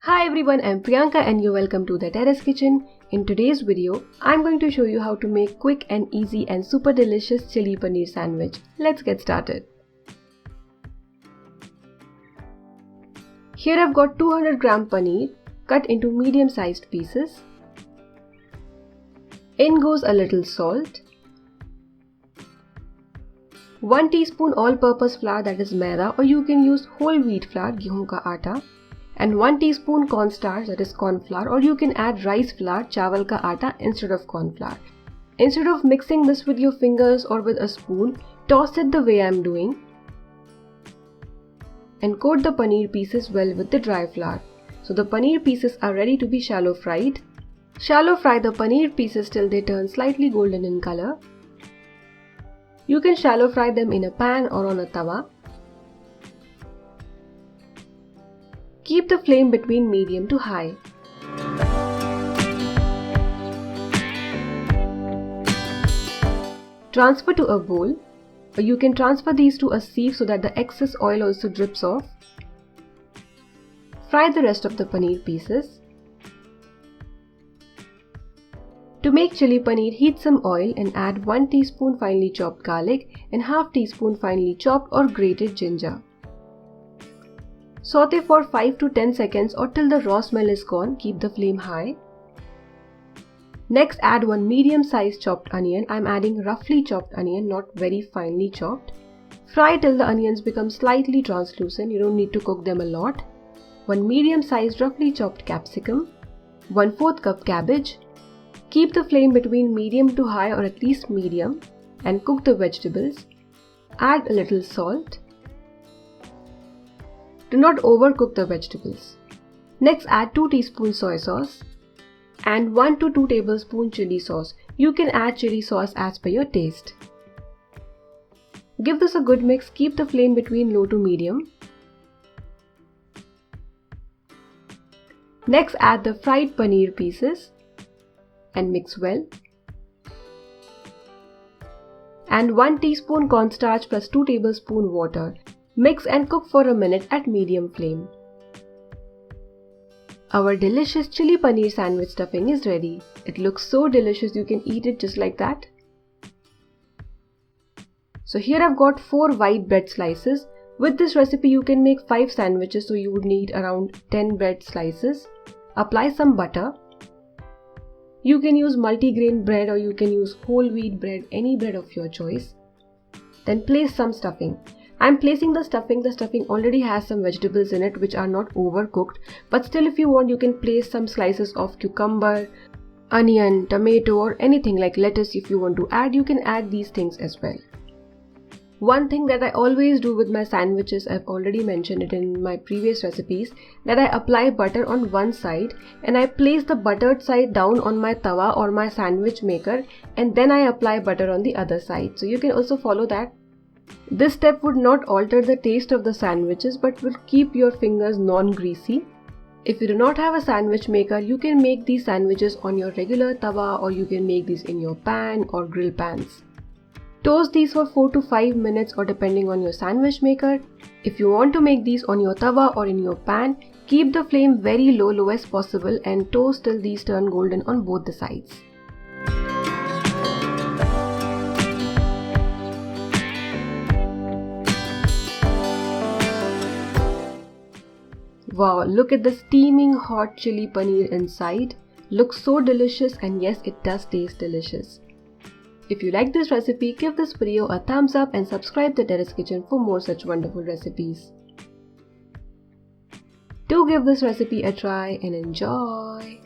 Hi everyone, I'm Priyanka and you're welcome to the Terrace Kitchen. In today's video, I'm going to show you how to make quick and easy and super delicious chili paneer sandwich. Let's get started. Here I've got 200 gram paneer cut into medium sized pieces. In goes a little salt, 1 teaspoon all-purpose flour, that is Maida, or you can use whole wheat flour, गेहूं का आटा, and 1 teaspoon cornstarch, that is corn flour, or you can add rice flour, चावल का आटा, instead of corn flour. Instead of mixing this with your fingers or with a spoon, toss it the way I'm doing and coat the paneer pieces well with the dry flour. So the paneer pieces are ready to be shallow fried. Shallow fry the paneer pieces till they turn slightly golden in color. You can shallow fry them in a pan or on a tawa. Keep the flame between medium to high. Transfer to a bowl, or you can transfer these to a sieve so that the excess oil also drips off. Fry the rest of the paneer pieces. To make chili paneer, heat some oil and add 1 teaspoon finely chopped garlic and half teaspoon finely chopped or grated ginger. Saute for 5 to 10 seconds or till the raw smell is gone. Keep the flame high. Next, add 1 medium sized chopped onion. I'm adding roughly chopped onion, not very finely chopped. Fry till the onions become slightly translucent. You don't need to cook them a lot. 1 medium sized roughly chopped capsicum. 1/4 cup cabbage. Keep the flame between medium to high, or at least medium, and cook the vegetables. Add a little salt. Do not overcook the vegetables. Next, add 2 teaspoons soy sauce and 1 to 2 tablespoons chili sauce. You can add chili sauce as per your taste. Give this a good mix. Keep the flame between low to medium. Next, add the fried paneer pieces and mix well. And 1 teaspoon cornstarch plus 2 tablespoons water. Mix and cook for a minute at medium flame. Our delicious chili paneer sandwich stuffing is ready. It looks so delicious you can eat it just like that. So here I've got 4 white bread slices. With this recipe you can make 5 sandwiches, so you would need around 10 bread slices. Apply some butter. You can use multigrain bread or you can use whole wheat bread, any bread of your choice. Then place some stuffing. I'm placing the stuffing. The stuffing already has some vegetables in it which are not overcooked, but still if you want you can place some slices of cucumber, onion, tomato, or anything like lettuce. If you want to add, you can add these things as well. One thing that I always do with my sandwiches, I've already mentioned it in my previous recipes, that I apply butter on one side and I place the buttered side down on my tawa or my sandwich maker, and then I apply butter on the other side. So you can also follow that. This step would not alter the taste of the sandwiches but will keep your fingers non-greasy. If you do not have a sandwich maker, you can make these sandwiches on your regular tawa, or you can make these in your pan or grill pans. Toast these for 4 to 5 minutes or depending on your sandwich maker. If you want to make these on your tawa or in your pan, keep the flame very low, lowest possible, and toast till these turn golden on both the sides. Wow, look at the steaming hot chili paneer inside. Looks so delicious, and yes, it does taste delicious. If you like this recipe, give this video a thumbs up and subscribe to Terrace Kitchen for more such wonderful recipes. Do give this recipe a try and enjoy!